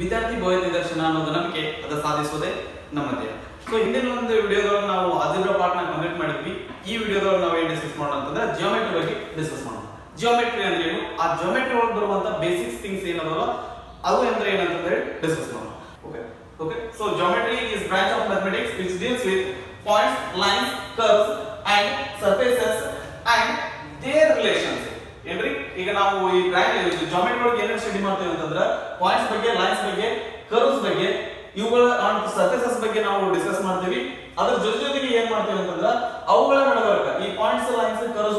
ವಿದ್ಯಾರ್ಥಿ ಭವ್ಯ ನಿದರ್ಶನ ಅನ್ನೋದು ನಂಬಿಕೆ ಅದು ಸಾಧಿಸುವುದೇ ನಮ್ಮ ಧ್ಯೇಯ. ಸೊ ಹಿಂದಿನ ಒಂದು ವಿಡಿಯೋದೊಳಗೆ ನಾವು ಆಲ್ಜಿಬ್ರಾ ಪಾರ್ಟ್ ನ ಕಂಪ್ಲೀಟ್ ಮಾಡಿದ್ವಿ. ಈ ವಿಡಿಯೋದೊಳಗೆ ನಾವು ಏನು ಡಿಸ್ಕಸ್ ಮಾಡೋಣ ಅಂತಂದ್ರೆ ಜಿಯೋಮೆಟ್ರಿ ಬಗ್ಗೆ ಡಿಸ್ಕಸ್ ಮಾಡೋಣ. ಜಿಯೋಮೆಟ್ರಿ ಅಂದ್ರೆ ಏನು, ಆ ಜಿಯೋಮೆಟ್ರಿ ಒಳಗೆ ಬರುವಂತ ಬೇಸಿಕ್ಸ್ ಥಿಂಗ್ಸ್ ಏನದಲ್ಲ ಅದು ಅಂದ್ರೆ ಏನಂತಂದ್ರೆ ಡಿಸ್ಕಸ್ ಮಾಡೋಣ. Okay so geometry is branch of mathematics which deals with points, lines, curves and surfaces and their relations. ಏನ್ರಿ ಈಗ ನಾವು ಈ ಬ್ರಾಂಚ್ ಜಿಯೋಮೆಟ್ರಿ ಒಳಗೆ ಏನೇನು ಸ್ಟಡಿ ಮಾಡ್ತೇವೆ ಅಂತಂದ್ರೆ ಪಾಯಿಂಟ್ಸ್ ಬಗ್ಗೆ, ಲೈನ್ಸ್ ಬಗ್ಗೆ, ಕರ್ವ್ಸ್ ಬಗ್ಗೆ, ಇವುಗಳ ಸರ್ಫೇಸಸ್ ಬಗ್ಗೆ ನಾವು ಡಿಸ್ಕಸ್ ಮಾಡ್ತೀವಿ. ಅದ್ರ ಜೊತೆಗೆ ಏನ್ ಮಾಡ್ತೀವಿ ಅಂತಂದ್ರೆ ಅವುಗಳ ನಡವಳಿಕೆ, ಈ ಪಾಯಿಂಟ್ಸ್, ಲೈನ್ಸ್, ಕರ್ವ್ಸ್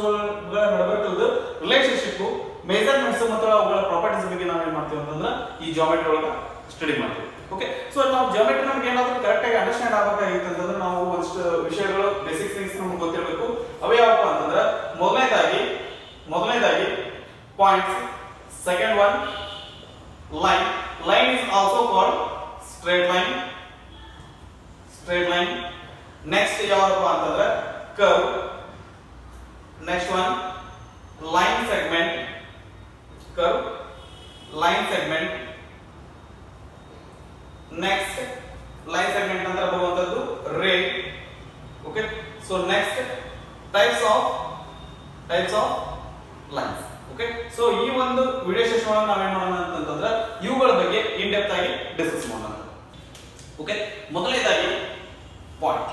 ಗಳ ನಡವಳಿಕೆ ರಿಲೇಶನ್ಶಿಪ್, ಮೆಜರ್ಮೆಂಟ್ಸ್ ಮತ್ತು ಅವುಗಳ ಪ್ರಾಪರ್ಟೀಸ್ ಬಗ್ಗೆ ನಾವು ಏನ್ ಮಾಡ್ತೀವಿ ಅಂತಂದ್ರೆ ಈ ಜಿಯೋಮೆಟ್ರಿ ಒಳಗೆ ಸ್ಟಡಿ ಮಾಡ್ತೀವಿ. ಓಕೆ ಸೊ ನಾವು ಜಿಯೋಮೆಟ್ರಿ ನಮ್ಗೆ ಏನಾದರೂ ಕರೆಕ್ಟ್ ಆಗಿ ಅಂಡರ್ಸ್ಟ್ಯಾಂಡ್ ಆಗಬೇಕಾಗಿತ್ತು ಅಂತಂದ್ರೆ ನಾವು ಒಂದಿಷ್ಟು ವಿಷಯಗಳು ಬೇಸಿಕ್ ಥಿಂಗ್ಸ್ ನಮ್ಗೆ ಗೊತ್ತಿರಬೇಕು. ಅವೇ ಯಾವಪ್ಪ ಅಂತಂದ್ರೆ ಮೊದಲನೇದಾಗಿ points, second one line is also called straight line. Next ಯಾವಪ್ಪ ಅಂತಂದ್ರೆ curve. Next one line segment, curve, line segment. Next line segment ನಂತರ ಬರುವಂತದ್ದು ray. Okay so next types of lines. Okay so ಈ ಒಂದು ವಿಡಿಯೋ ಸೆಷನ್ ಒಳಗೆ ನಾವೇನ್ ಮಾಡೋಣ ಅಂತಂದ್ರೆ ಇವುಗಳ ಬಗ್ಗೆ ಇನ್ ಡೆಪ್ತ್ ಆಗಿ ಡಿಸ್ಕಸ್ ಮಾಡೋಣ. ಓಕೆ ಮೊದಲನೇದಾಗಿ ಪಾಯಿಂಟ್.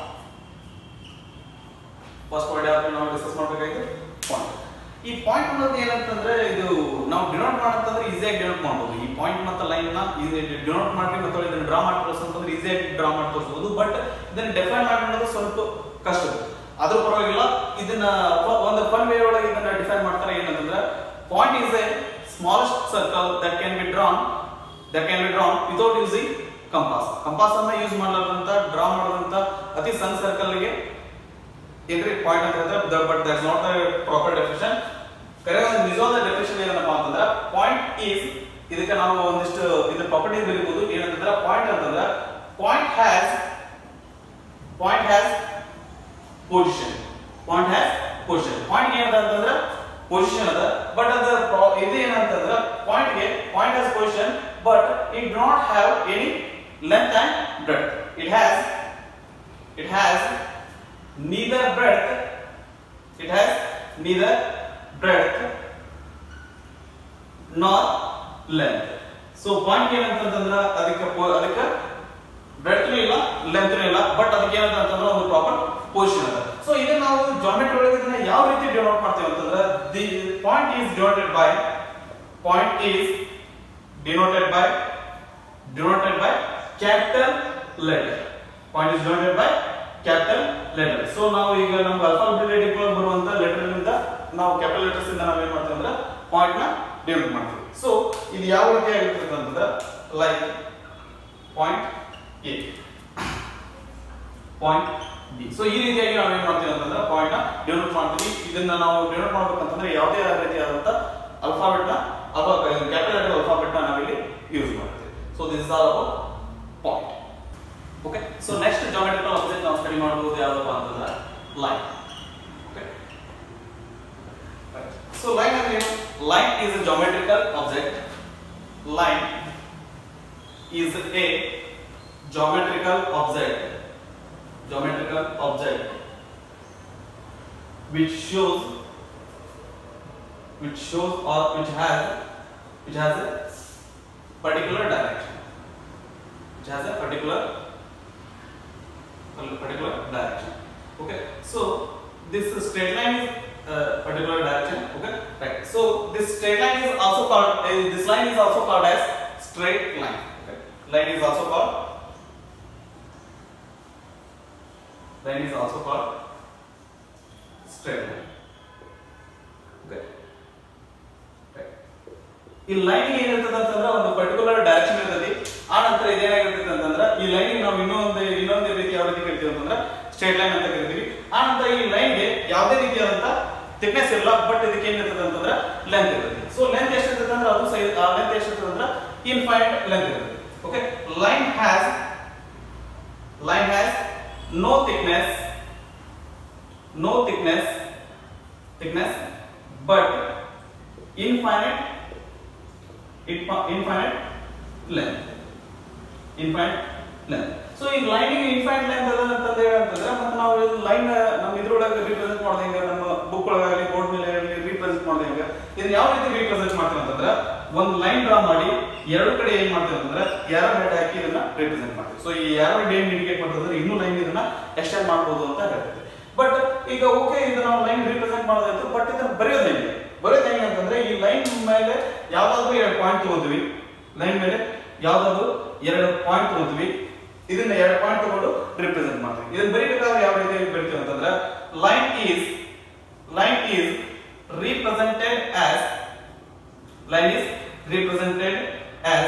ಫಸ್ಟ್ ವರ್ಡ್ ಯಾವುದು ನಾವು ಡಿಸ್ಕಸ್ ಮಾಡಬೇಕಾಗಿದೆ ಪಾಯಿಂಟ್. ಈ ಪಾಯಿಂಟ್ ಅನ್ನೋದು ಏನಂತಂದ್ರೆ ಇದು ನಾವು ಡಿನೋಟ್ ಮಾಡಂತಂದ್ರೆ ಈಸಿಯಾಗಿ ಡಿನೋಟ್ ಮಾಡಬಹುದು. ಈ ಪಾಯಿಂಟ್ ಮತ್ತು ಲೈನ್ ನ ಡಿನೋಟ್ ಮಾಡಿ ಮತ್ತೆ ಇದನ್ನ ಡ್ರಾ ಮಾಡಿ ತೋರಿಸೋದಂದ್ರೆ ಈಸಿಯಾಗಿ ಡ್ರಾ ಮಾಡಿ ತೋರಿಸಬಹುದು. ಬಟ್ ಇದನ್ನ ಡಿಫೈನ್ ಮಾಡೋದು ಸ್ವಲ್ಪ ಕಷ್ಟ. ಆದ್ರೂ ಪರವಾಗಿಲ್ಲ, ಇದನ್ನ ಒಂದು ಫನ್ ವೇ ಒಳಗೆ ಇದನ್ನ ಡಿಫೈನ್ ಮಾಡ್ತಾರೆ. ಏನಂತಂದ್ರೆ point is A smallest circle that can be drawn without using compass ಅನ್ನ ಯೂಸ್ ಮಾಡಲಾರ್ದಂತ ಡ್ರಾ ಮಾಡೋದಂತ ಅತಿ ಸಣ್ಣ ಸರ್ಕಲ್ ಗೆ ಏನ್ರಿ ಪಾಯಿಂಟ್ ಅಂತ ಹೇಳ್ತಾರೆ. But that's not the proper definition. Correct ನಿಜವಾದ ಡೆಫಿನಿಷನ್ ಏನಪ್ಪ ಅಂತಂದ್ರೆ ಪಾಯಿಂಟ್ ಈಸ್, ಇದಕ್ಕೆ ನಾವು ಒಂದಿಷ್ಟು ಇದರ ಪ್ರಾಪರ್ಟೀಸ್ ಬರೀಬಹುದು. ಏನಂತಂದ್ರೆ ಪಾಯಿಂಟ್ ಅಂತಂದ್ರೆ ಪಾಯಿಂಟ್ ಹ್ಯಾಸ್ ಪೊಸಿಷನ್. ಪಾಯಿಂಟ್ ಏನಂತ ಅಂತಂದ್ರೆ ಪೊಸಿಷನ್ ಅದ. ಬಟ್ ಅದ ಇದು ಏನಂತಂದ್ರೆ point has position but it do not have any length and breadth. It has neither breadth nor length. so point ಏನಂತಂದ್ರೆ ಅದಕ್ಕೆ breadth ಇಲ್ಲ, length ಇಲ್ಲ, ಬಟ್ ಅದಕ್ಕೆ ಏನಂತಂದ್ರೆ ಒಂದು ಪ್ರಾಪರ್ ಪೊಸಿಷನ್ ಅದ. ಸೊ ಇದನ್ನ ನಾವು ಜಿಯೋಮೆಟ್ರಿ ಒಳಗೆ ಇದನ್ನ ಯಾವ ರೀತಿ ಡಿನೋಟ್ ಮಾಡ್ತೀವಿ ಅಂತಂದ್ರೆ the point is denoted by capital letter. Capital letter. So ನಾವು ಈಗ ನಮ್ಗೆ ಆಲ್ಫಾಬೆಟಿಕ್ ಒಳಗೆ ಬರುವಂತ ಲೆಟರ್ ಇಂದ ನಾವು ಕ್ಯಾಪಿಟಲ್ ಲೆಟರ್ಸ್ ಇಂದ ನಾವೇನ್ ಮಾಡ್ತೀವಿ ಅಂದ್ರೆ ಪಾಯಿಂಟ್ ನ ಡಿನೋಟ್ ಮಾಡ್ತೀವಿ. ಸೊ ಇದು ಯಾವ ರೀತಿ ಆಗಿರ್ತದೆ ಅಂತಂದ್ರೆ like point A, point B. So ಈ ರೀತಿಯಾಗಿ ನಾವು ಏನ್ ಮಾಡ್ತೀವಿ ಅಂತಂದ್ರೆ ಪಾಯಿಂಟ್ ನ ಡಿನೋಟ್ ಮಾಡ್ತೀವಿ. ಇದನ್ನ ನಾವು ಡಿನೋಟ್ ಮಾಡ್ಬೇಕಂತಂದ್ರೆ ಯಾವುದೇ ರೀತಿಯಾದಂತ ಆಲ್ಫಾಬೆಟ್ ನ ಅಥವಾ ಕ್ಯಾಪಿಟಲ್ ಲೆಟರ್ ಆಲ್ಫಾಬೆಟ್ ನ ನಾವಿಲ್ಲಿ ಯೂಸ್ ಮಾಡ್ತೀವಿ. So this is all about point. Okay, so next geometrical object ನಾವು ಸ್ಟಡಿ ಮಾಡಬಹುದು ಯಾವಪ್ಪ ಅಂತಂದ್ರೆ line. Okay, right. So line ಅಂದ್ರೆ ಏನು? Line is a geometrical object. Line is a geometrical object which shows or which has a particular direction. Okay, so this straight line is particular direction. Okay, right. So this straight line is also called this line is also called as straight line. Okay, line is also called straight line. Okay, right. ಈ line ಏನಿರ್ತದೆ ಅಂತಂದ್ರೆ ಒಂದು particular direction ಇರ್ತದೆ. ಆ ನಂತರ ಇದೇನಾಗಿರ್ತದೆ ಅಂತಂದ್ರೆ ಈ line ನಾವು ಇನ್ನೊಂದು ರೀತಿ ಯಾವ ರೀತಿ ಕರಿತೀವಿ ಅಂತಂದ್ರೆ ಸ್ಟ್ರೇಟ್ ಲೈನ್ ಅಂತ ಕರಿತೀವಿ. ಆ ನಂತರ ಈ ಲೈನ್ ಗೆ ಯಾವುದೇ ರೀತಿಯಾದಂತ ಥಿಕ್ನೆಸ್ ಇಲ್ಲ, ಬಟ್ ಇದಕ್ಕೆ ಏನಿರ್ತದೆ ಅಂತಂದ್ರೆ ಲೆಂತ್ ಇರ್ತದೆ. ಸೊ ಲೆಂತ್ ಎಷ್ಟಿರ್ತದೆ ಅಂದ್ರೆ ಅದು ಲೆಂತ್ ಎಷ್ಟಿರ್ತದೆ ಅಂದ್ರೆ ಇನ್ಫೈನೈಟ್ ಲೆಂತ್ ಇರ್ತದೆ. Okay, line has no thickness but infinite length. Infinite length. So ಈ ಲೈನಿಗೆ ಇನ್ಫೈನೈಟ್ ಲೆಂತ್ ಅದ ಅಂತ ಹೇಳಂತಂದ್ರೆ ಮತ್ತೆ ನಾವು ಲೈನ್ ನಮ್ಮ ಇದ್ರೊಳಗೆ ರಿಪ್ರೆಸೆಂಟ್ ಮಾಡೋದು ಹೆಂಗೆ, ನಮ್ಮ ಬುಕ್ ಒಳಗಾಗಲಿ ಬೋರ್ಡ್ ಮೇಲೆ ರಿಪ್ರೆಸೆಂಟ್ ಮಾಡೋದು ಹೆಂಗೆ, ಇದನ್ನ ಯಾವ ರೀತಿ ರಿಪ್ರೆಸೆಂಟ್ ಮಾಡ್ತೀವಿ ಅಂತಂದ್ರೆ ಒಂದು ಲೈನ್ ಡ್ರಾ ಮಾಡಿ ಎರಡು ಕಡೆ ಏನ್ ಮಾಡ್ತೀವಿ ಅಂತಂದ್ರೆ ಯಾರೋ ಹೆಡ್ ಹಾಕಿ ಇದನ್ನ ರಿಪ್ರೆಸೆಂಟ್ ಮಾಡ್ತೀವಿ. ಸೊ ಈ ಯಾರೋ ಏನ್ ಇಂಡಿಕೇಟ್ ಮಾಡ್ತಂದ್ರೆ ಇನ್ನೂ ಲೈನ್ ಇದನ್ನ ಎಕ್ಸ್ಟೆಂಡ್ ಮಾಡಬಹುದು ಅಂತ ಹೇಳ್ತೀವಿ. ಬಟ್ ಈಗ ಓಕೆ ಇದು ನಾವು ಲೈನ್ ರಿಪ್ರೆಸೆಂಟ್ ಮಾಡೋದಾಯ್ತು, ಬಟ್ ಇದನ್ನ ಬರೆಯೋದು ಹೆಂಗೆ ಅಂತಂದ್ರೆ ಈ ಲೈನ್ ಮೇಲೆ ಯಾವ್ದಾದ್ರು 2 ಪಾಯಿಂಟ್ ತಗೋತೀವಿ, ಲೈನ್ ಮೇಲೆ ಯಾವ್ದಾದ್ರು 2 ಪಾಯಿಂಟ್ ತಗೋತೀವಿ, ಇದನ್ನ 2 ಪಾಯಿಂಟ್ ತಗೊಂಡು ರಿಪ್ರೆಸೆಂಟ್ ಮಾಡ್ತೀವಿ. ಇದನ್ನ ಬರೀಬೇಕಾದ್ರೆ ಯಾವ ರೀತಿ ಬರೀತೀವಿ ಅಂತಂದ್ರೆ ಲೈನ್ ಈಸ್ represented as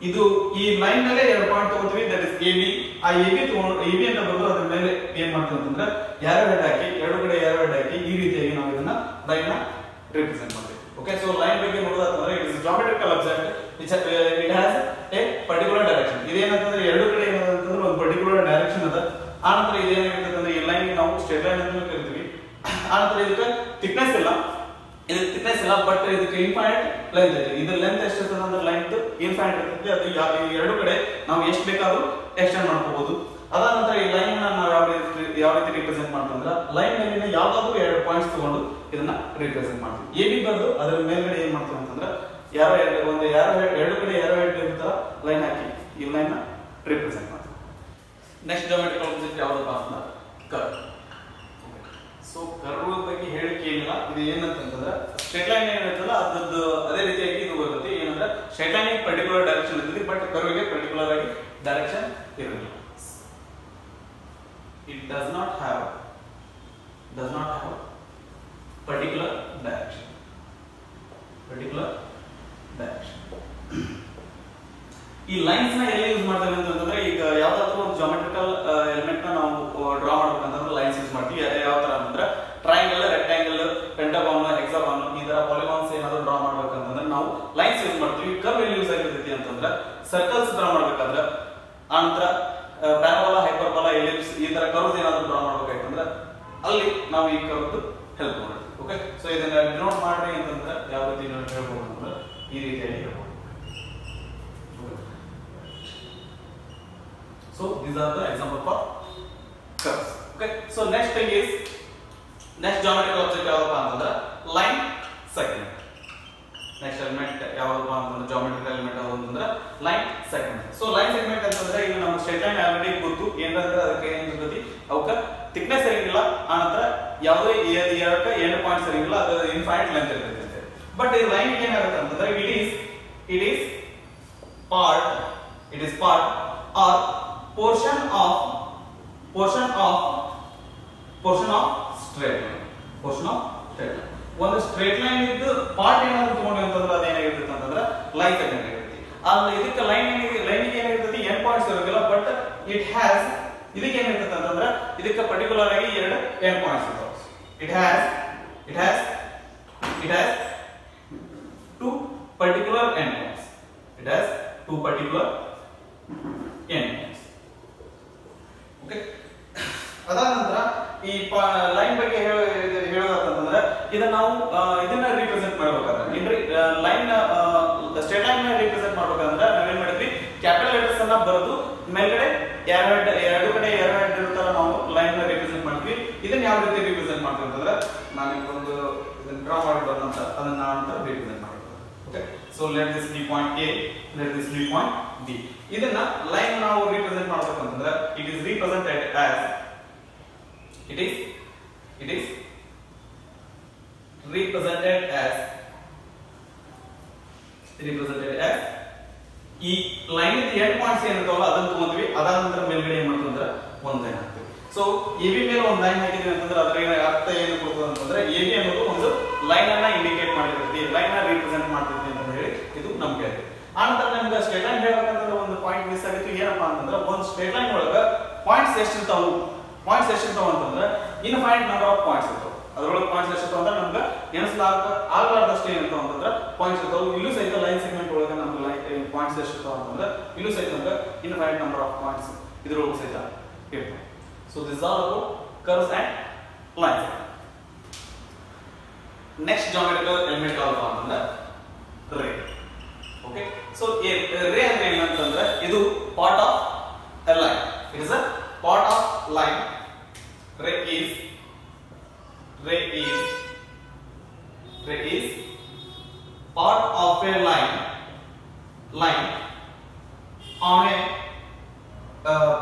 ಇದು ಈ ಲೈನ್ ಮೇಲೆ 2 ಪಾಯಿಂಟ್ ತಗೋತೀವಿ, ದಟ್ ಇಸ್ AB. ಆ AB ತಗೊಂಡು AB ಅಂತ ಬರೆದು ಅದರ ಮೇಲೆ ಏನ್ ಮಾಡ್ತೀವಿ ಅಂತಂದ್ರೆ ಯಾರೋ ಹೆಡ್ ಹಾಕಿ ಎರಡು ಕಡೆ ಯಾರೋ ಹೆಡ್ ಹಾಕಿ ಈ ರೀತಿಯಾಗಿ ನಾವು ಇದನ್ನ ಲೈನ್ ನ ರಿಪ್ರೆಸೆಂಟ್ ಮಾಡ್ತೀವಿ. ಓಕೆ, ಸೊ ಲೈನ್ ಬಗ್ಗೆ ನೋಡೋದಾದ್ರೆ it is geometrical object it has a particular direction. ಇದೇನಂತಂದ್ರೆ ಎರಡು ಕಡೆ ಏನಂತಂದ್ರೆ ಒಂದು ಪರ್ಟಿಕ್ಯುಲರ್ ಡೈರೆಕ್ಷನ್ ಅದ. ಆನಂತರ ಇದೇನಾಗಿರ್ತದೆ ಅಂದ್ರೆ ಈ ಲೈನ್ ನಾವು ಸ್ಟ್ರೇಟ್ ಲೈನ್ ಅಂತ ಕರಿತೀವಿ. ಆನಂತರ ಇದಕ್ಕೆ ಥಿಕ್ನೆಸ್ ಇಲ್ಲ, ಬಟ್ ಇದಕ್ಕೆ ಇನ್ಫೈನೈಟ್ ಲೆಂತ್ ಇದೆ. ಇದು ಲೆಂತ್ ಎಷ್ಟಿರ್ತದೆ ಅಂದ್ರೆ ಲೈನ್ ಇನ್ಫೈನೈಟ್ ಇರ್ತದೆ. ಅದು ಎರಡು ಕಡೆ ನಾವು ಎಷ್ಟು ಬೇಕಾದ್ರೂ ಎಕ್ಸ್ಟೆಂಡ್ ಮಾಡ್ಕೋಬಹುದು. ಅದಾದ ನಂತರ ಈ ಲೈನ್ ನಾವು ಯಾವ ರೀತಿ ರಿಪ್ರೆಸೆಂಟ್ ಮಾಡ್ತೀವಿ ಅಂದ್ರೆ ಲೈನ್ ಮೇಲಿನ ಯಾವ್ದಾದ್ರು 2 ಪಾಯಿಂಟ್ಸ್ ತಗೊಂಡು ಇದನ್ನ ರಿಪ್ರೆಸೆಂಟ್ ಮಾಡ್ತೀವಿ. AB ಬರೆದು ಅದರ ಮೇಲ್ಗಡೆ ಏನ್ ಮಾಡ್ತೀವಿ ಅಂತಂದ್ರೆ ಎರಡು ಕಡೆ ಯಾರೋ ಹೆಡ್ ಇರ್ತಾರ ಲೈನ್ ಹಾಕಿ ಈ ಲೈನ್ ನ ರಿಪ್ರೆಸೆಂಟ್ ಮಾಡ್ತೀವಿ. ನೆಕ್ಸ್ಟ್ ಜಾಮೆಟ್ರಿಕಲ್ ಆಬ್ಜೆಕ್ಟ್ ಯಾವ್ದಪ್ಪ ಅಂತ ಕರ್ವ್. ಸೊ ಕರ್ವ್ ಬಗ್ಗೆ ಹೇಳಿಕೆ ಏನಿಲ್ಲ, ಇದು ಏನಂತಂದ್ರೆ ಸ್ಟ್ರೇಟ್ ಲೈನ್ ಏನಿರ್ತಲ್ಲ ಅದ್ರದ್ದು ಅದೇ ರೀತಿಯಾಗಿ ಇದು ಬರುತ್ತೆ. ಏನಂದ್ರೆ ಸ್ಟ್ರೇಟ್ ಲೈನ್ ಪರ್ಟಿಕ್ಯುಲರ್ ಡೈರೆಕ್ಷನ್ ಇರ್ತದೆ, ಬಟ್ ಕರ್ವ್ಗೆ ಪರ್ಟಿಕ್ಯುಲರ್ ಆಗಿ ಡೈರೆಕ್ಷನ್ ಇರೋದಿಲ್ಲ. It does not have particular direction. ಈ ಲೈನ್ಸ್ ನ ಎಲ್ಲಿ ಯೂಸ್ ಮಾಡ್ತೇವೆ ಅಂತಂದ್ರೆ ಈಗ ಯಾವ್ದಾದ್ರು ಒಂದು ಜಾಮೆಟ್ರಿಕಲ್ ಎಲಿಮೆಂಟ್ ನ ನಾವು ಡ್ರಾ ಮಾಡ್ಬೇಕಂತಂದ್ರೆ ಲೈನ್ಸ್ ಯೂಸ್ ಮಾಡ್ತೀವಿ. ಯಾವ ತರ ಅಂದ್ರೆ ಟ್ರಯಾಂಗಲ್, ರೆಕ್ಟಾಂಗಲ್, ಪೆಂಟಗಾನ್, ಹೆಕ್ಸಾಗಾನ್ ಈ ತರ ಪಾಲಿಗಾನ್ಸ್ ಏನಾದ್ರು ಡ್ರಾ ಮಾಡ್ಬೇಕಂತಂದ್ರೆ ನಾವು ಲೈನ್ಸ್ ಯೂಸ್ ಮಾಡ್ತೀವಿ. ಕರ್ವ್ ಎಲ್ಲಿ ಯೂಸ್ ಆಗಿರ್ತೈತಿ ಅಂತಂದ್ರೆ ಸರ್ಕಲ್ಸ್ ಡ್ರಾ ಮಾಡ್ಬೇಕಾದ್ರೆ, ಆನಂತರ ಪ್ಯಾರಾಬೋಲಾ, ಹೈಪರ್ಬೋಲಾ, ಎಲಿಪ್ಸ್ ಈ ತರ ಕರ್ವ್ಸ್ ಏನಾದ್ರು ಡ್ರಾ ಮಾಡ್ಬೇಕಂತಂದ್ರೆ ಅಲ್ಲಿ ನಾವು ಈ ಕರ್ವ್ ಹೆಲ್ಪ್ ಮಾಡ್ತೀವಿ. ಓಕೆ, ಸೊ ಇದನ್ನ ಡಿನೋಟ್ ಮಾಡ್ರಿ ಅಂತಂದ್ರೆ ಯಾವ ರೀತಿ ಹೇಳ್ಬೋದು ಅಂತಂದ್ರೆ ಈ ರೀತಿಯಾಗಿ ಹೇಳ್ಬೋದು. So these are the example for curves. Okay, so next thing is next geometrical object ಯಾವದಪ್ಪ ಅಂತಂದ್ರೆ line segment. ನೆಕ್ಸ್ಟ್ ಎಲಿಮೆಂಟ್ ಯಾವದಪ್ಪ ಅಂತಂದ್ರೆ ಜಾಮೆಟ್ರಿಕಲ್ ಎಲಿಮೆಂಟ್ ಯಾವುದು ಅಂತಂದ್ರೆ line segment. So line segment ಅಂತಂದ್ರೆ ಈಗ ನಮ್ಮ ಸ್ಟ್ರೇಟ್ ಲೈನ್ ಆಲ್ರೆಡಿ ಗೊತ್ತು ಏನಂದ್ರೆ ಅದಕ್ಕೆ ಏನಿರ್ತೈತಿ ಅವಕ್ಕೆ ಥಿಕ್ನೆಸ್ ಇರಂಗಿಲ್ಲ, ಆನಂತರ ಯಾವುದೇ ಎರಡಕ್ಕೆ ಎಂಡ್ ಪಾಯಿಂಟ್ಸ್ ಇರಂಗಿಲ್ಲ, ಅದು ಇನ್ಫೈನೈಟ್ ಲೆಂತ್ ಇರ್ತೈತೆ. ಬಟ್ ಈ ಲೈನ್ ಏನಾಗುತ್ತೆ ಅಂತಂದ್ರೆ it is part or portion of straight line. ಒಂದು ಸ್ಟ್ರೇಟ್ ಲೈನ್ ಇದ್ದು ಪಾರ್ಟ್ ಏನಾದ್ರು ತಗೊಂಡು ಅಂತಂದ್ರೆ ಅದೇನಾಗಿರ್ತೈತೆ ಅಂತಂದ್ರೆ ಲೈನ್ ಸೆಗ್ಮೆಂಟ್ ಆಗಿರ್ತೈತಿ. ಅಲ್ಲಿ ಇದಕ್ಕೆ ಲೈನಿಗೆ ಏನಾಗಿರ್ತೈತಿ ಎಂಡ್ ಪಾಯಿಂಟ್ಸ್ ಇರೋದಿಲ್ಲ, ಬಟ್ ಇದಕ್ಕೆ ಏನಿರ್ತೈತೆ ಅಂತಂದ್ರೆ ಇದಕ್ಕೆ ಪರ್ಟಿಕ್ಯುಲರ್ ಆಗಿ 2 ಎಂಡ್ ಪಾಯಿಂಟ್ಸ್ ಇರ್ತಾವೆ. it has 2 particular end points. Okay, ಅದಾದ ನಂತರ ಈ ಲೈನ್ ಬಗ್ಗೆ ಹೇಳೋದಂತಂದ್ರೆ ಇದನ್ನ ನಾವು ಇದನ್ನ ರಿಪ್ರೆಸೆಂಟ್ ಮಾಡಬೇಕಾದ್ರೆ ಲೈನ್ ಸ್ಟ್ರೇಟ್ ಲೈನ್ ರಿಪ್ರೆಸೆಂಟ್ ಮಾಡಬೇಕಂದ್ರೆ ನಾವೇನ್ ಮಾಡಿದ್ವಿ, ಕ್ಯಾಪಿಟಲ್ ಲೆಟರ್ಸ್ ಅನ್ನ ಬರೆದು ಮೇಲ್ಗಡೆ ಎರಡು ಕಡೆ ಇರುತ್ತಲ್ಲ ನಾವು ಲೈನ್ ರಿಪ್ರೆಸೆಂಟ್ ಮಾಡ್ತೀವಿ. ಇದನ್ನ ಯಾವ ರೀತಿ ರಿಪ್ರೆಸೆಂಟ್ ಮಾಡ್ತೀವಿ ಅಂತಂದ್ರೆ ನಾನು ಒಂದು ಇದನ್ನ ಡ್ರಾ ಮಾಡಿರೋದು ಅಂತ ಅದನ್ನ ನಾನು ರಿಪ್ರೆಸೆಂಟ್ ಮಾಡ್ತೀನಿ. Okay, so let this be point A, let this be point B. ಇದನ್ನ ಲೈನ್ ನಾವು ರಿಪ್ರೆಸೆಂಟ್ ಮಾಡಬೇಕಂತಂದ್ರೆ ಇಟ್ ಈಸ್ represented as ಈ ಲೈನ್ ಎಂಡ್ ಪಾಯಿಂಟ್ಸ್ ಏನಿರ್ತಾವಲ್ಲ ಅದನ್ನ ತಗೊಂಡ್ವಿ. ಅದಾದ ನಂತರ ಮೇಲ್ಗಡೆ ಏನ್ ಮಾಡ್ತೀವಿ ಅಂದ್ರೆ ಒಂದು ಲೈನ್ ಹಾಕ್ತೀವಿ. ಸೊ AB ಮೇಲೆ ಒಂದು ಲೈನ್ ಹಾಕಿದ್ವಿ ಅಂತಂದ್ರೆ ಅದರ ಅರ್ಥ ಏನು ಕೊಡ್ತದೆ ಅಂತಂದ್ರೆ AB ಅನ್ನೋದು ಒಂದು ಲೈನ್ ಅನ್ನ ಇಂಡಿಕೇಟ್ ಮಾಡಿರ್ತೈತಿ, ಲೈನ್ ಅನ್ನ ರಿಪ್ರೆಸೆಂಟ್ ಮಾಡ್ತೈತಿ ಅಂತ ಹೇಳಿ ಇದು ನಮ್ಗೆ. ಆನಂತರ ನಮ್ಗೆ ಸ್ಟ್ರೇಟ್ ಲೈನ್ ಹೇಳ್ಬೇಕಂತಂದ್ರೆ ಒಂದು ಪಾಯಿಂಟ್ ಮಿಸ್ ಆಗಿತ್ತು. ಏನಪ್ಪಾ ಅಂತಂದ್ರೆ ಒಂದು ಸ್ಟ್ರೇಟ್ ಲೈನ್ ಒಳಗ ಪಾಯಿಂಟ್ಸ್ ಎಷ್ಟಿರ್ತಾವು ಅಂತಂದ್ರೆ ಇನ್ಫೈನೈಟ್ ನಂಬರ್ ಆಫ್ ಪಾಯಿಂಟ್ಸ್ ಇರ್ತಾವೆ. ಅದರೊಳಗೆ ಪಾಯಿಂಟ್ಸ್ ಎಷ್ಟಿರ್ತಾವ ಅಂದ್ರೆ ನಮ್ಗೆ ಆಗಲಾರ್ದಷ್ಟು ಏನಿರ್ತಾವ ಅಂತಂದ್ರೆ ಪಾಯಿಂಟ್ಸ್ ಇರ್ತಾವೆ. ಇಲ್ಲೂ ಸಹಿತ ಲೈನ್ ಸೆಗ್ಮೆಂಟ್ ಒಳಗೆ ನಮ್ಗೆ ಪಾಯಿಂಟ್ಸ್ ಎಷ್ಟಿರ್ತಾವ ಅಂತಂದ್ರೆ ಇಲ್ಲೂ ಸಹಿತ ನಮ್ಗೆ ಇನ್ಫೈನೈಟ್ ನಂಬರ್ ಆಫ್ ಪಾಯಿಂಟ್ಸ್ ಇದ್ರೊಳಗೆ ಸಹಿತ ಇರ್ತಾವೆ. So this are about curves and lines. Next geometrical element ಯಾವಪ್ಪ ಅಂತಂದ್ರೆ ರೇ. ಓಕೆ, ಸೊ ರೇ ಅಂದ್ರೆ ಏನಂತಂದ್ರೆ ಇದು part of a line. It is a part of line. Ray is part of a line on a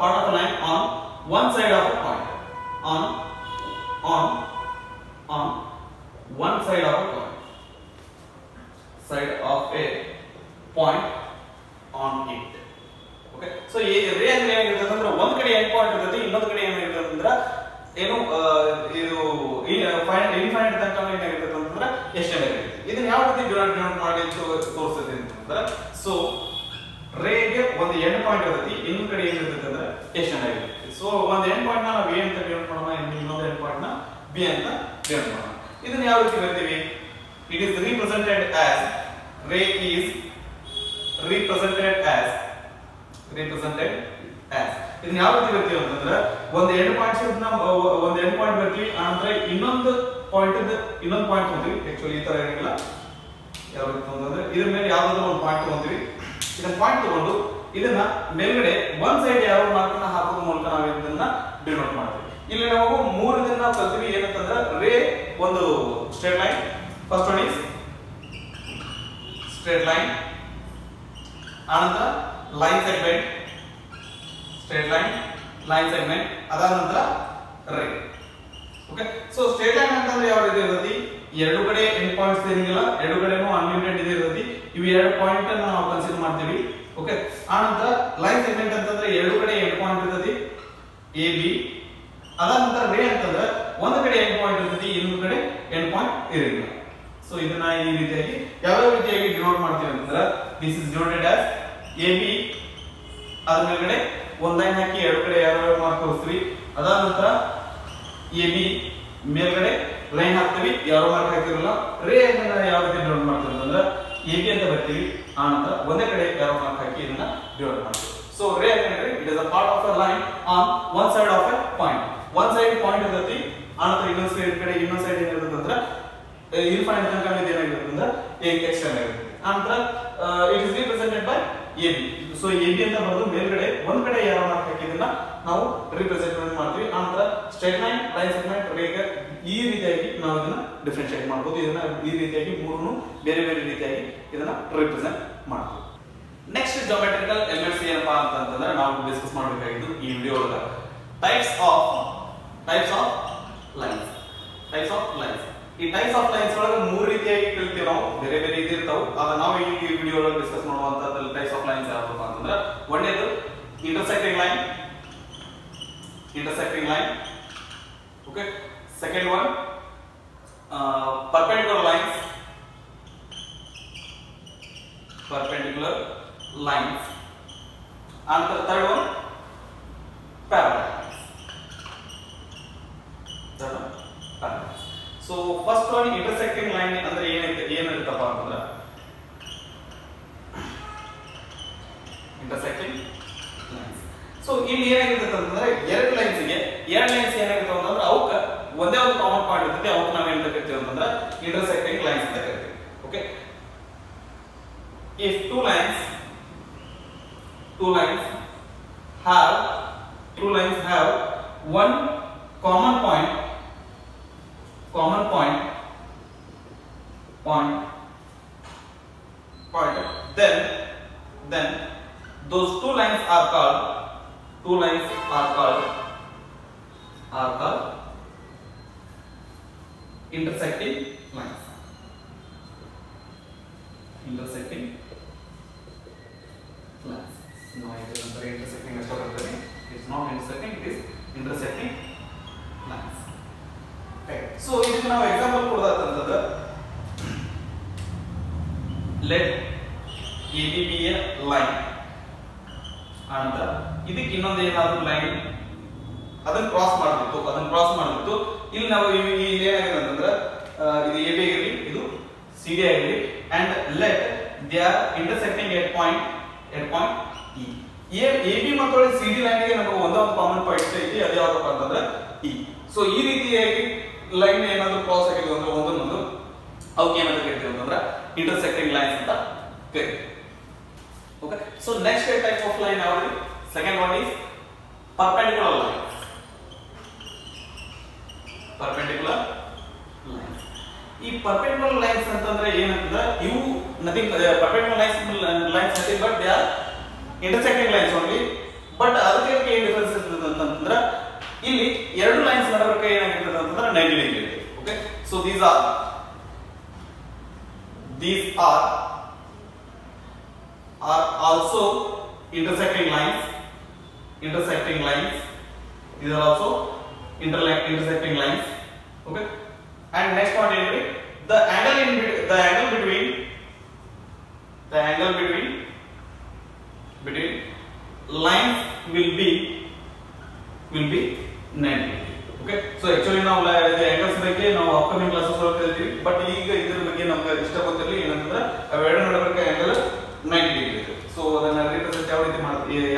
part of a line on one side of a point, on one side of a point, on it. Okay, so ray ಅಂದ್ರೆ ಏನಿರುತ್ತೆ ಅಂದ್ರೆ ಒಂದ್ ಕಡೆ end point ಇರುತ್ತೆ, ಇನ್ನೊಂದು ಕಡೆ ಏನಿರುತ್ತೆ ಅಂದ್ರೆ ಏನು ಇದು ಇನ್ಫೈನೈಟ್ ತನಕ ಏನಾಗಿರುತ್ತೆ ಅಂತಂದ್ರೆ ಎಷ್ಟೇ ಇರುತ್ತೆ. ಇದನ್ನ ಯಾವ ರೀತಿ ಡಿವೈಡ್ ಮಾಡಿ ತೋರಿಸುತ್ತೆ ಅಂತಂದ್ರೆ, ಸೊ ರೇಗೆ ಒಂದು ಎಂಡ್ ಪಾಯಿಂಟ್ ಇರುತ್ತೆ, ಇನ್ನೊಂದು ಕಡೆ ಏನಿರುತ್ತೆ ಅಂದ್ರೆ ಎಷ್ಟೇ ಆಗಿರುತ್ತೆ. ಸೊ ಒಂದು ಎಂಡ್ ಪಾಯಿಂಟ್ ನಾವು ಎ ಅಂತ ಡಿವೈಡ್ ಮಾಡೋಣ, ಇನ್ನೊಂದು ಎಂಡ್ ಪಾಯಿಂಟ್ ನ ಬಿ ಅಂತ ಡಿವೈಡ್ ಮಾಡೋಣ. ಇದನ್ನ ಯಾವ ರೀತಿ ಬರ್ತೀವಿ? It is represented as ray is represented as ಇದನ್ನ ಯಾವ ರೀತಿ ಬರ್ತೀವಿ ಅಂತಂದ್ರೆ, ಒಂದು ಎಂಡ್ ಪಾಯಿಂಟ್ಸ್ ಒಂದು ಎಂಡ್ ಪಾಯಿಂಟ್ ಬರ್ತೀವಿ, ಆನಂತರ ಇನ್ನೊಂದು ಪಾಯಿಂಟ್ ತಗೊಂತೀವಿ. ಆಕ್ಚುಲಿ ಈ ತರ ಏನಿಲ್ಲ, ಯಾವ ರೀತಿ ಅಂತಂದ್ರೆ ಇದ್ರ ಮೇಲೆ ಯಾವ್ದಾದ್ರು ಒಂದು ಪಾಯಿಂಟ್ ತಗೊಂತೀವಿ. ಇದನ್ನ ಪಾಯಿಂಟ್ ತಗೊಂಡು ಇದನ್ನ ಮೇಲ್ಗಡೆ ಒಂದ್ ಸೈಡ್ ಯಾವ ಮಾರ್ಕ್ ನ ಹಾಕೋದ್ರ ಮೂಲಕ ನಾವು ಇದನ್ನ ಡಿನೋಟ್ ಮಾಡ್ತೀವಿ. ಇಲ್ಲಿ ನಾವು ಮೂರು ಇದನ್ನ ಕಲ್ತೀವಿ. ಏನಂತಂದ್ರೆ ರೇ ಒಂದು straight line, first one is straight line, ಆನಂತರ line segment, straight line segment, ಅದಾದ ನಂತರ ರೇ. ಓಕೆ, ಸೊ ಸ್ಟ್ರೇಟ್ ಲೈನ್ ಅಂತಂದ್ರೆ ಯಾವ ರೀತಿ ಇರುತ್ತೆ? ಎರಡು ಕಡೆ ಎಂಡ್ ಪಾಯಿಂಟ್ಸ್ ಇರಂಗಿಲ್ಲ, ಎರಡು ಕಡೆನೂ ಅನ್ಲಿಮಿಟೆಡ್ ಇದೆ ಇರುತ್ತೆ. ಇವು ಎರಡು ಪಾಯಿಂಟ್ ಅನ್ನು ನಾವು ಕನ್ಸಿಡರ್ ಮಾಡ್ತೀವಿ. ಓಕೆ, ಆನಂತರ ಲೈನ್ ಸೆಗ್ಮೆಂಟ್ ಅಂತಂದ್ರೆ ಎರಡು ಕಡೆ ಎಂಡ್ ಪಾಯಿಂಟ್ ಇರುತ್ತೆ, ಎ ಬಿ. ಅದಾದ ನಂತರ ರೇ ಅಂತಂದ್ರೆ ಒಂದು ಕಡೆ ಎಂಡ್ ಪಾಯಿಂಟ್ ಇರುತ್ತೆ, ಇನ್ನೊಂದು ಕಡೆ ಎಂಡ್ ಪಾಯಿಂಟ್ ಇರಂಗಿಲ್ಲ. ಸೊ ಇದನ್ನ ಈ ರೀತಿಯಾಗಿ ಯಾವ ರೀತಿಯಾಗಿ ಡಿನೋಟ್ ಮಾಡ್ತೀವಿ ಅಂತಂದ್ರೆ, this is denoted as A B. ಅದ್ರ ಮೇಲ್ಗಡೆ ಒಂದ್ ಲೈನ್ ಹಾಕಿ ಎರಡು ಕಡೆ ಯಾವ ಮಾರ್ಕ್ ತೋರಿಸ್ತೀವಿ. ಅದಾದ ನಂತರ ಎ ಬಿ ಮೇಲ್ಗಡೆ ಲೈನ್ ಹಾಕ್ತೀವಿ, ಯಾವ ಮಾರ್ಕ್ ಹಾಕಿರಲ್ಲ. ರೇ ಅನ್ನ ಯಾವ ರೀತಿ ಡಿನೋಟ್ ಮಾಡ್ತೀವಿ ಅಂತಂದ್ರೆ ಎ ಬಿ ಅಂತ ಬರ್ತೀವಿ, ಆನಂತರ ಒಂದೇ ಕಡೆ ಯಾವ ಮಾರ್ಕ್ ಹಾಕಿ ಇದನ್ನ ಡಿನೋಟ್ ಮಾಡ್ತೀವಿ. ಸೊ ರೇ ಅಂದ್ರೆ it is a part of a line on one side of A point. One side point ಇರುತ್ತೆ, ಆನಂತರ ಇನ್ನೊಂದು ಸೈಡ್ ಕಡೆ ಇನ್ನೊಂದು ಸೈಡ್ ಏನಿರುತ್ತೆ ಅಂದ್ರೆ ಇನ್ಫೈನೈಟ್ ತನಕ ಏನಾಗಿರುತ್ತೆ ಅಂದ್ರೆ ಎಕ್ಸ್ಟೆಂಡ್ ಆಗಿರುತ್ತೆ. ಆನಂತರ it is represented by A B. So A B ಅಂತ ಬರೆದು ಮೇಲ್ಗಡೆ ಒಂದ್ ಕಡೆ ಯಾವ ಮಾರ್ಕ್ ಹಾಕಿದನ್ನ ನಾವು ರಿಪ್ರೆಸೆಂಟ್ ಮಾಡ್ತೀವಿ. ಆನಂತರ ಸ್ಟ್ರೇಟ್ ಲೈನ್, ಲೈನ್ ಸೆಗ್ಮೆಂಟ್, ರೇಖೆ, ಈ ರೀತಿಯಾಗಿ ನಾವು ಇದನ್ನ ಡಿಫರೆನ್ಶಿಯೇಟ್ ಮಾಡಬಹುದು. ಇದನ್ನ ಈ ರೀತಿಯಾಗಿ ಮೂರನ್ನು ಬೇರೆ ಬೇರೆ ರೀತಿಯಾಗಿ ಇದನ್ನ ರಿಪ್ರೆಸೆಂಟ್ ಮಾಡ್ತೀವಿ. ನೆಕ್ಸ್ಟ್ ಜಿಯೋಮೆಟ್ರಿಕಲ್ ಎಲಿಮೆಂಟ್ಸ್ ಏನಪ್ಪಾ ಅಂತಂದ್ರೆ ನಾವು ಡಿಸ್ಕಸ್ ಮಾಡಬೇಕಾಗಿದ್ದು ಈ ವಿಡಿಯೋ ಒಳಗ ಟೈಪ್ಸ್ ಆಫ್ ಲೈನ್ಸ್. ಈ ಟೈಪ್ಸ್ ಆಫ್ ಲೈನ್ಸ್ ಒಳಗೆ ಮೂರು ರೀತಿಯಾಗಿ ಕಲಿತೀವಿ ನಾವು, ಬೇರೆ ಬೇರೆ ಇದಿರ್ತಾವೆ. ಅದ ನಾವು ಈ ವಿಡಿಯೋ ಒಳಗೆ ಡಿಸ್ಕಸ್ ಮಾಡುವಂತದ್ದು ಟೈಪ್ಸ್ ಆಫ್ ಲೈನ್ಸ್ ಯಾವಪ್ಪ ಅಂತಂದ್ರೆ, ಒಂದೇದು intersecting line. Okay, second one perpendicular lines, and the third one parallel lines. So first one intersecting line ಅಂದ್ರೆ ಏನಿರುತ್ತಪ್ಪ ಅಂತಂದ್ರೆ, intersecting lines. ಸೊ ಇಲ್ಲಿ ಏನಾಗಿರುತ್ತೆ ಅಂತಂದ್ರೆ ಎರಡು ಲೈನ್ಸ್ ಏನಾಗಿರುತ್ತೆ ಅಂತಂದ್ರೆ ಅವಕ್ಕೆ ಒಂದೇ ಒಂದು ಕಾಮನ್ ಪಾಯಿಂಟ್ ಇರುತ್ತೆ, ಅವಕ್ಕೆ ನಾವು ಏನು ಕರಿತೀವಿ ಅಂತಂದ್ರೆ intersecting lines ಅಂತ ಕರಿತೀವಿ. Okay, if two lines have one common point, then those two lines are called intersecting lines. No, it is not intersecting. It's not intersecting. It is intersecting lines. Okay. So, if now example ಕೊಡೋದಾದ್ರೆ, let AB be a line. And ಇದಕ್ಕೆ ಇನ್ನೊಂದು ಏನಾದರೂ line ಅದನ್ನ cross ಮಾಡಬೇಕು. ಇಲ್ಲಿ ನಾವು ಇಲ್ಲಿ ಏನಾಗಿದೆ ಅಂತಂದ್ರೆ ಇದು AB ಆಗಿರಲಿ, ಇದು CD ಆಗಿರಲಿ, and let they are intersecting at point E. AB ಮತ್ತು CD ಲೈನ್ ಗೆ ನಮಗೆ ಒಂದೇ ಒಂದು ಕಾಮನ್ ಪಾಯಿಂಟ್ ಐತಿ, ಅದು ಯಾವ್ದಪ್ಪ ಅಂತಂದ್ರೆ E. ಸೊ ಈ ರೀತಿಯಾಗಿ ಲೈನ್ ಏನಾದರೂ ಕ್ರಾಸ್ ಆಗಿದೆ ಅಂದ್ರೆ ಒಂದೊಂದು ಅವಕ್ಕೆ ಏನಾದರೂ ಕರಿತೀವಿ ಅಂತಂದ್ರೆ ಇಂಟರ್ಸೆಕ್ಟಿಂಗ್ ಲೈನ್ಸ್ ಅಂತ ಕರಿತೀವಿ. Okay, so next type of line ಯಾವುದು? Second one is perpendicular lines. Perpendicular lines. ಈ perpendicular lines ಅಂತಂದ್ರೆ ಏನಂತಂದ್ರೆ ಇವು nothing perpendicular lines nothing but they are intersecting lines only. But ಅದಕ್ಕೆ ಏನು ಡಿಫರೆನ್ಸ್ ಇರ್ತದೆ ಅಂತಂದ್ರೆ ಇಲ್ಲಿ ಎರಡು ಲೈನ್ಸ್ ನಡುವೆ ಏನಾಗಿರ್ತದೆ ಅಂತಂದ್ರೆ 90 ಡಿಗ್ರಿ ಇದೆ. Okay, so these are also intersecting lines. These are also intersecting lines. Okay, and next one is the angle between lines will be 90. Okay, so actually now the angles ಬಗ್ಗೆ ನಾವು upcoming classes ಒಳಗೆ ಕಲಿತೀವಿ. But ಈಗ ಇದರ ಬಗ್ಗೆ ನಮಗೆ ಇಷ್ಟ ಗೊತ್ತಿರಲಿ ಏನಂತಂದ್ರೆ ಅವೆರಡು ನಡುವೆ ಆಂಗಲ್ 90 ಡಿಗ್ರಿ ಇದೆ. ಸೊ ಅದನ್ನ ರಿಪ್ರೆಸೆಂಟ್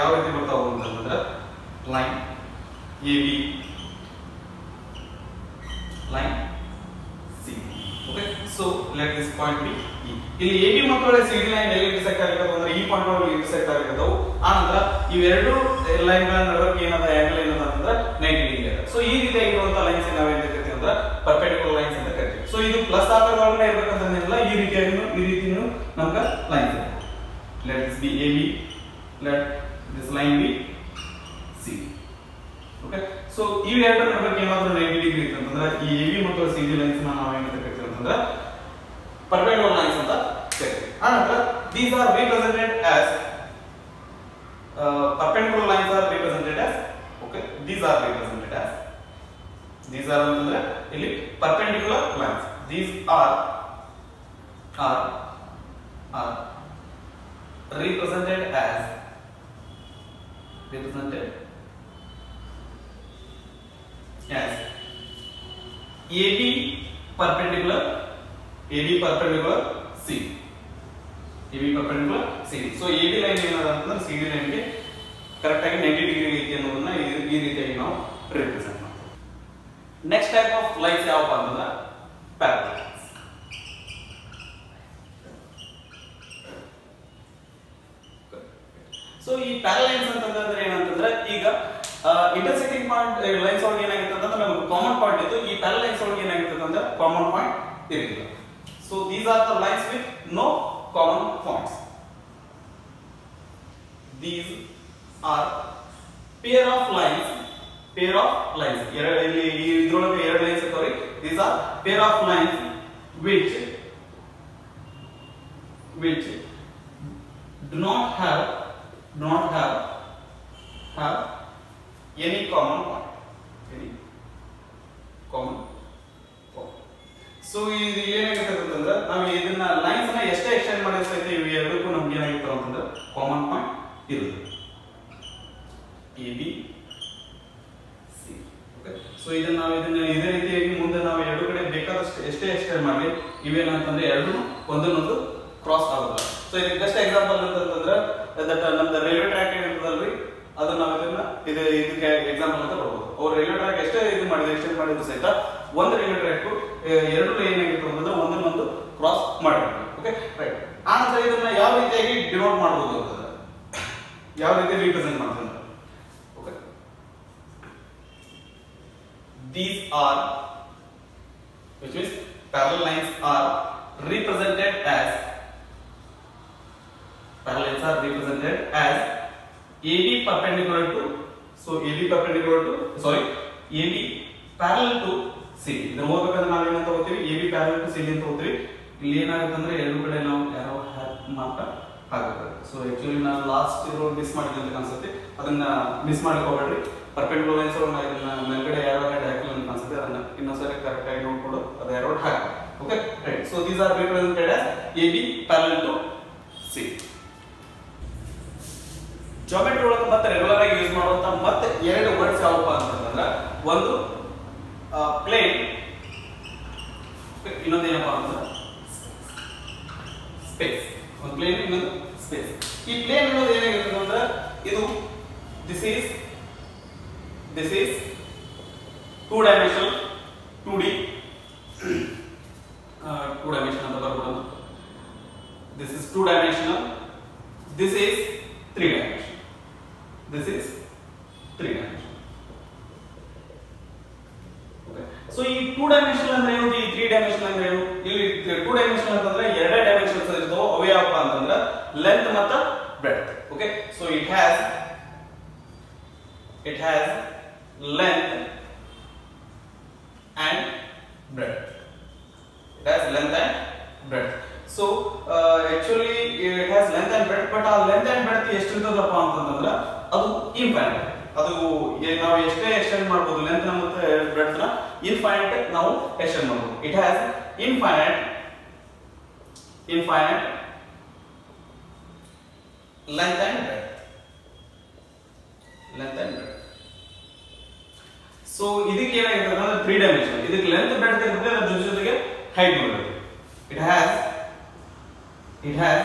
ಯಾವ ರೀತಿ ಬರ್ತಾವ ಅಂತಂದ್ರೆ line AB, line C. Okay, so let this point be E. ಇಲ್ಲಿ AB ಮತ್ತು CD ಲೈನ್ ಎಲ್ಲಿ ಇಂಟರ್ಸೆಕ್ಟ್ ಆಗಿರೋದು ಅಂದ್ರೆ ಈ ಪಾಯಿಂಟ್ ಒಳಗೆ ಇಂಟರ್ಸೆಕ್ಟ್ ಆಗಿರೋದು. ಆನಂತರ ಇವೆರಡು ಲೈನ್ ಗಳ ನಡುವೆ ಏನದ ಆಂಗಲ್ ಏನದ ಅಂತಂದ್ರೆ 90 ಡಿಗ್ರಿ ಇದೆ. ಸೊ ಈ ರೀತಿಯಾಗಿರುವಂತ ಲೈನ್ಸ್ ನಾವು ಏನು ಕರಿತೀವಿ ಅಂದ್ರೆ ಪರ್ಪೆಂಡಿಕ್ಯುಲರ್ ಲೈನ್ಸ್ ಅಂತ ಕರಿತೀವಿ. ಸೊ ಇದು ಪ್ಲಸ್ ಆಕಾರದೊಳಗೆ ಇರಬೇಕಂತಂದಿಲ್ಲ, ಈ ರೀತಿನೂ ನಮಗೆ ಲೈನ್ಸ್ ಇದೆ. Let this be AB, let this line be C. Okay, so ಈ ಎರಡು ನಡುವೆ ಏನಾದರೂ 90 ಡಿಗ್ರಿ ಇತ್ತು ಅಂತಂದ್ರೆ ಈ AB ಮತ್ತು CD ಲೈನ್ಸ್ ನಾವು ಏನಂತ ಕರಿತೀವಿ ಅಂತಂದ್ರೆ perpendicular lines ಅಂತ ಕರಿತೀವಿ. ಆನಂತರ these are represented as perpendicular lines are represented as okay, these are ಅಂತಂದ್ರೆ ಇಲ್ಲಿ perpendicular lines. These are represented as AB perpendicular C. So AB line ಏನದ ಅಂತಂದ್ರೆ CD line ಗೆ ಕರೆಕ್ಟ್ ಆಗಿ 90 ಡಿಗ್ರಿ ಐತಿ ಅನ್ನೋದನ್ನ ಈ ರೀತಿಯಾಗಿ ನಾವು ರಿಪ್ರೆಸೆಂಟ್ ಮಾಡ್ತೀವಿ. ನೆಕ್ಸ್ಟ್ ಟೈಪ್ ಆಫ್ ಲೈನ್ಸ್ ಯಾವಪ್ಪ ಅಂತಂದ್ರೆ ಪ್ಯಾರಲಲ್ ಲೈನ್ಸ್. ಸೊ ಈ ಪ್ಯಾರಲಲ್ ಲೈನ್ಸ್ ಅಂತಂದ್ರೆ ಏನಂತಂದ್ರೆ ಈಗ ಇಂಟರ್ಸೆಕ್ಟಿಂಗ್ ಪಾಯಿಂಟ್ ಲೈನ್ಸ್ ಒಳಗೆ ಏನಾಗುತ್ತೆ ಅಂತಂದ್ರೆ ನಮಗೆ ಕಾಮನ್ ಪಾಯಿಂಟ್ ಇತ್ತು. ಈ ಪ್ಯಾರಲಲ್ ಲೈನ್ಸ್ ಒಳಗೆ ಏನಾಗುತ್ತೆ ಅಂದ್ರೆ ಕಾಮನ್ ಪಾಯಿಂಟ್ ಇರಲಿಲ್ಲ. So these are the lines with no common points. These are pair of lines. ಇಲ್ಲಿ ಇದರೊಳಗೆ ಎರಡು ಲೈನ್ಸ್ ಇರ್ತಾವ್ರಿ. These are pair of lines which do not have any common point. So ಇದು ಏನಾಗಿರ್ತದೆ ಅಂತಂದ್ರೆ ನಾವು ಇದನ್ನ ಲೈನ್ಸ್ ನ ಎಷ್ಟೇ ಎಕ್ಸ್ಟೆಂಡ್ ಮಾಡಿರ್ತೈತೆ ಇವು ಎರಡಕ್ಕೂ ನಮ್ಗೆ ಏನಾಗಿರ್ತಾವ ಅಂತಂದ್ರೆ ಕಾಮನ್ ಪಾಯಿಂಟ್ ಇರುತ್ತೆ. AB C. ಓಕೆ, ಸೊ ಇದನ್ನ ಇದೇ ರೀತಿಯಾಗಿ ಮುಂದೆ ನಾವು ಎರಡು ಕಡೆ ಬೇಕಾದಷ್ಟು ಎಷ್ಟೇ ಎಕ್ಸ್ಟೆಂಡ್ ಮಾಡಲಿ ಇವೇನಂತಂದ್ರೆ ಎರಡು ಒಂದನ್ನೊಂದು ಕ್ರಾಸ್ ಆಗೋದಿಲ್ಲ. ಸೊ ಇದಕ್ಕೆ ಬೆಸ್ಟ್ ಎಕ್ಸಾಂಪಲ್ ಅಂತಂದ್ರೆ ನಮ್ದು ರೈಲ್ವೆ ಟ್ರ್ಯಾಕ್ ಏನಿರ್ತದಲ್ರಿ ಅದು ನಾವು ಇದಕ್ಕೆ ಎಕ್ಸಾಂಪಲ್ ಅಂತ ಕೊಡ್ಬೋದು. ಅವ್ರು ರೈಲ್ವೆ ಟ್ರ್ಯಾಕ್ ಎಷ್ಟೇ ಎಕ್ಸ್ಟೆಂಡ್ ಮಾಡಿದ್ರು ಸಹಿತ ಒಂದು ರೈಲ್ವೆ ಟ್ರ್ಯಾಕ್ ಎರಡು ಲೈನ್ ಆಗಿತ್ತು ಅಂತಂದ್ರೆ ಒಂದನ್ನೊಂದು ಕ್ರಾಸ್ ಮಾಡಬೇಕು. Okay, right. ಆನಂತರ ಇದನ್ನ ಯಾವ ರೀತಿಯಾಗಿ ಡಿನೋಟ್ ಮಾಡಬಹುದು ಅಂತಂದ್ರೆ ಯಾವ ರೀತಿ ರಿಪ್ರೆಸೆಂಟ್ ಮಾಡ್ತಾರೆ. Okay, these are which means parallel lines are represented as AB perpendicular to AB parallel to CD. ಇದನ್ನ ಓದಬೇಕಾದ್ರೆ ನಾವು ಏನಂತ ಓದ್ತೀವಿ, AB parallel to CD ಅಂತ ಓದ್ತೀವಿ. ಇಲ್ಲಿ ಏನಾಗುತ್ತೆ ಅಂದ್ರೆ ಎರಡು ಕಡೆ ನಾವು ಯಾರೋ ಮಾತ್ರ ಹಾಕಬೇಕು. ಸೊ ಆಕ್ಚುಲಿ ನಾನು ಲಾಸ್ಟ್ ಇರೋ ಮಿಸ್ ಮಾಡಿದೆ ಅಂತ ಅನ್ಸುತ್ತೆ, ಅದನ್ನ ಮಿಸ್ ಮಾಡಕ್ಕೆ ಹೋಗಬೇಡ್ರಿ. ಪರ್ಪೆಂಡಿಕ್ಯುಲರ್ ಲೈನ್ಸ್ ಒಳಗೆ ಇದನ್ನ ಮೇಲ್ಗಡೆ ಯಾರೋ ಹಾಕಿಲ್ಲ ಅಂತ ಅನ್ಸುತ್ತೆ, ಅದನ್ನ ಇನ್ನೊಂದ್ಸರಿ ಕರೆಕ್ಟ್ ಆಗಿ ನೋಡ್ಕೊಂಡು ಅದು ಯಾರೋ ಹಾಕಿ. Okay, right. So these are represented as AB parallel to C. Geometry ಒಳಗೆ ಮತ್ತೆ ರೆಗ್ಯುಲರ್ ಆಗಿ ಯೂಸ್ ಮಾಡುವಂತ ಮತ್ತೆ ಎರಡು ವರ್ಡ್ಸ್ ಯಾವಪ್ಪ ಅಂತಂದ್ರೆ ಒಂದು ಪ್ಲೇನ್, ಇನ್ನೊಂದು ಏನಪ್ಪಾ ಅಂತಂದ್ರೆ ಸ್ಪೇಸ್. ಒಂದು ಪ್ಲೇನ್, ಇನ್ನೊಂದು ಸ್ಪೇಸ್. ಈ ಪ್ಲೇನ್ ಅನ್ನೋದು ಏನಾಗಿರ್ತದೆ ಅಂದ್ರೆ ಇದು this is 2 dimensional 2D 2 dimensional ಅಂತ ಬರ್ಬೋದು. This is 2 dimensional, this is 3 dimension. This is 3 dimension. Okay. So ಈ 2 dimension ಅಂದ್ರೆ ಏನು, ಈ 3 dimension ಅಂದ್ರೆ ಏನು? ಇಲ್ಲಿ 2 dimension ಅಂತಂದ್ರೆ ಎರಡೇ ಡೈಮೆನ್ಷನ್ಸ್ ಇರ್ತಾವೆ. ಅವು ಯಾವಪ್ಪ ಅಂತಂದ್ರೆ ಲೆಂತ್ ಮತ್ತು breadth. Okay. So it has length and breadth. It has length and breadth. So actually it has length and breadth, but ಆ length and breadth ಎಷ್ಟು ಇರ್ತದಪ್ಪ ಅಂತಂದ್ರೆ ಅದು ಇನ್ಫೈನೈಟ್. ಅದು ನಾವು ಎಷ್ಟೇ ಎಕ್ಸ್ಟೆಂಡ್ ಮಾಡಬಹುದು, ಲೆಂತ್ ಮತ್ತೆ ಬ್ರೆಡ್ತ್ ನ ಇನ್ಫೈನೈಟ್ ನಾವು ಎಕ್ಸ್ಟೆಂಡ್ ಮಾಡಬಹುದು. It has infinite length and breadth. So ಇದಕ್ಕೆ ಏನಾಗಿರ್ತದೆ ಅಂದ್ರೆ 3 ಡೈಮೆನ್ಷನ್. ಇದಕ್ಕೆ ಲೆಂತ್ ಬ್ರೆಡ್ತ್ ಇರ್ತದೆ, ಅದರ ಜೊತೆಗೆ ಹೈಟ್ ಬರುತ್ತೆ. It has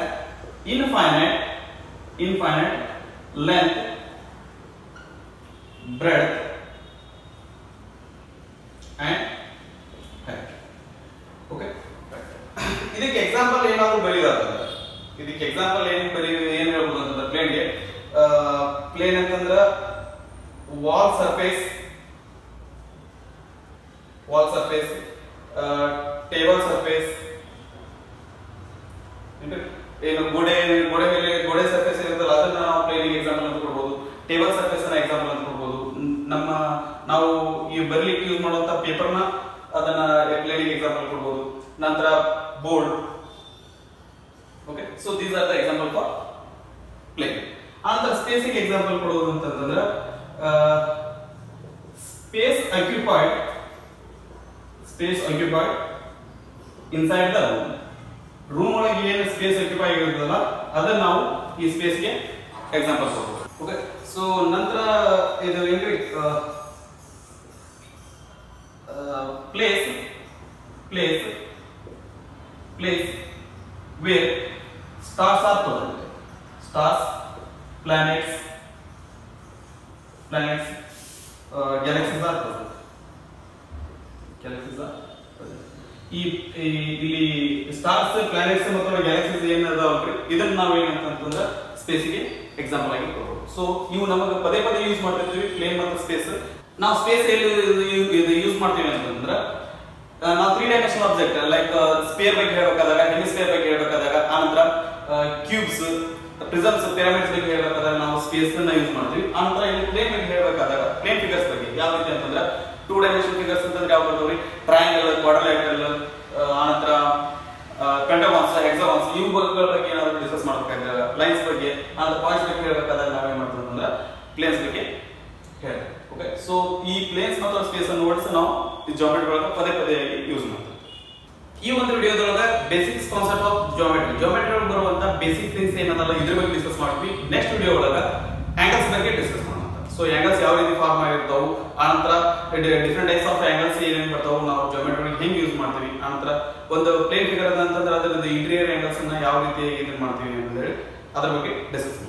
infinite length, breadth and height. Okay. ಇದಕ್ಕೆ ಎಕ್ಸಾಂಪಲ್ ಏನಾದರೂ ಬರೀದಾದ್ರೆ, ಇದಕ್ಕೆ ಎಕ್ಸಾಂಪಲ್ ಏನು ಹೇಳ್ಬೋದು ಅಂತಂದ್ರೆ ಪ್ಲೇನ್ ಅಂತಂದ್ರೆ ವಾಲ್ ಸರ್ಫೇಸ್, ಟೇಬಲ್ ಸರ್ಫೇಸ್, ಏನು ಗೋಡೆ ಸರ್ಫೇಸ್ ಇರುತ್ತಲ್ಲ ಅದನ್ನ ನಾವು ಪ್ಲೇನಿಂಗ್ ಎಕ್ಸಾಂಪಲ್ ಅಂತ ಕೊಡ್ಬೋದು. ಟೇಬಲ್ ಸರ್ಫೇಸ್ ಅನ್ನ ಎಕ್ಸಾಂಪಲ್ ಅಂತ ಕೊಡ್ಬೋದು. ನಾವು ಈ ಬರ್ಲಿಕ್ಕೆ ಯೂಸ್ ಮಾಡುವಂತ ಪೇಪರ್ನ ಅದನ್ನ ಪ್ಲೇನಿಂಗ್ ಎಕ್ಸಾಂಪಲ್ ಕೊಡ್ಬೋದು. ನಂತರ board. Okay. So these are the example for plane. ಆನಂತರ ಸ್ಪೇಸಿಗೆ ಎಕ್ಸಾಂಪಲ್ ಕೊಡೋದು ಅಂತಂದ್ರೆ space occupied inside the room ಒಳಗೆ ಏನು ಸ್ಪೇಸ್ ಆಕ್ಯುಪೈ ಆಗಿರುತ್ತಲ್ಲ ಅದನ್ನ ನಾವು ಈ ಸ್ಪೇಸ್ಗೆ ಎಕ್ಸಾಂಪಲ್ ಕೊಡ್ಬೋದು. ಓಕೆ. ಸೊ ನಂತರ ಇದು ಏನ್ರಿ place where stars are present. Stars, planets, galaxies are present. ಇಲ್ಲಿ ಸ್ಟಾರ್ಸ್, ಪ್ಲಾನೆಟ್ಸ್ ಮತ್ತು ಗ್ಯಾಲಕ್ಸೀಸ್ ಏನದಾವಲ್ರಿ ಇದನ್ನ ನಾವು ಏನಂತಂದ್ರೆ ಸ್ಪೇಸ್ಗೆ ಎಕ್ಸಾಂಪಲ್ ಆಗಿ ಕೊಡ್ಬೋದು. ಸೊ ಇವು ನಮಗೆ ಪದೇ ಯೂಸ್ ಮಾಡ್ತಿರ್ತೀವಿ, ಪ್ಲೇನ್ ಮತ್ತು ಸ್ಪೇಸ್. ನಾವು ಸ್ಪೇಸ್ ಎಲ್ಲಿ ಯೂಸ್ ಮಾಡ್ತೀವಿ ಅಂತಂದ್ರೆ ನಾವು 3 ಡೈಮೆನ್ಷನಲ್ ಆಬ್ಜೆಕ್ಟ್ ಲೈಕ್ ಸ್ಪೇರ್ ಬಗ್ಗೆ ಹೇಳಬೇಕಾದಾಗ, ಹೆಮಿಸ್ಫಿಯರ್ ಬಗ್ಗೆ ಹೇಳಬೇಕಾದಾಗ, ಆನಂತರ ಕ್ಯೂಬ್ಸ್, ಪ್ರಿಸಮ್ಸ್, ಪಿರಮಿಡ್ಸ್ ಬಗ್ಗೆ ಹೇಳಬೇಕಾದಾಗ ನಾವು ಸ್ಪೇಸ್ ಅನ್ನ ಯೂಸ್ ಮಾಡ್ತೀವಿ. ಆನಂತರ ಇಲ್ಲಿ ಪ್ಲೇನ್ ಬಗ್ಗೆ ಹೇಳಬೇಕಾದಾಗ ಪ್ಲೇನ್ ಫಿಗರ್ಸ್ ಬಗ್ಗೆ ಯಾವ ರೀತಿ ಅಂತಂದ್ರೆ 2 ಡೈಮೆನ್ಷನಲ್ ಫಿಗರ್ಸ್ ಅಂತಂದ್ರೆ ಯಾವ ಬರ್ತಾವ್ರಿ? ಟ್ರಯಾಂಗಲ್, ಕ್ವಾಡ್ರಿಲ್ಯಾಟರಲ್, ಆನಂತರ ಪೆಂಟಗಾನ್ಸ್, ಹೆಕ್ಸಾಗಾನ್ಸ್, ಇವುಗಳ ಬಗ್ಗೆ ಏನಾದ್ರು ಡಿಸ್ಕಸ್ ಮಾಡಬೇಕಾದ್ರೆ ಲೈನ್ಸ್ ಬಗ್ಗೆ, ಆನಂತರ ಪಾಯಿಂಟ್ಸ್ ಬಗ್ಗೆ ಹೇಳಬೇಕಾದಾಗ ನಾವೇನ್ ಮಾಡ್ತೀವಿ ಅಂತಂದ್ರೆ ಪ್ಲೇನ್ಸ್ ಬಗ್ಗೆ ಹೇಳ್ತೀವಿ. ಓಕೆ. ಸೊ ಈ ಪ್ಲೇನ್ಸ್ ಮತ್ತು ಸ್ಪೇಸ್ ಅನ್ನು ವರ್ಡ್ಸ್ ನಾವು ಈ ಜಿಯೋಮೆಟ್ರಿ ಒಳಗೆ ಪದೇ ಯೂಸ್ ಮಾಡ್ತೀವಿ. ಈ ಒಂದು ವಿಡಿಯೋದೊಳಗೆ ಬೇಸಿಕ್ಸ್ ಕಾನ್ಸೆಪ್ಟ್ ಆಫ್ ಜಿಯೋಮೆಟ್ರಿ ಒಳಗೆ ಬರುವಂತ ಬೇಸಿಕ್ ಥಿಂಗ್ಸ್ ಏನದಲ್ಲ ಇದ್ರ ಬಗ್ಗೆ ಡಿಸ್ಕಸ್ ಮಾಡ್ತೀವಿ. ನೆಕ್ಸ್ಟ್ ವಿಡಿಯೋ ಒಳಗೆ ಆಂಗಲ್ಸ್ ಬಗ್ಗೆ ಡಿಸ್ಕಸ್ ಮಾಡೋಣ. ಸೊ ಆಂಗಲ್ಸ್ ಯಾವ ರೀತಿ ಫಾರ್ಮ್ ಆಗಿರ್ತಾವು, ಆನಂತರ ಡಿಫ್ರೆಂಟ್ ಟೈಪ್ಸ್ ಆಫ್ ಆಂಗಲ್ಸ್ ಏನೇನು ಬರ್ತಾವು, ನಾವು ಜಿಯೋಮೆಟ್ರಿ ಹೆಂಗ್ ಯೂಸ್ ಮಾಡ್ತೀವಿ, ಆನಂತರ ಒಂದು ಪ್ಲೇನ್ ಫಿಗರ್ ಅಂತಂದ್ರೆ ಅದರ ಇಂಟೀರಿಯರ್ ಆಂಗಲ್ಸ್ ಅನ್ನ ಯಾವ ರೀತಿ ಇದನ್ನ ಮಾಡ್ತೀವಿ ಅಂತ ಹೇಳಿ ಅದ್ರ ಬಗ್ಗೆ ಡಿಸ್ಕಸ್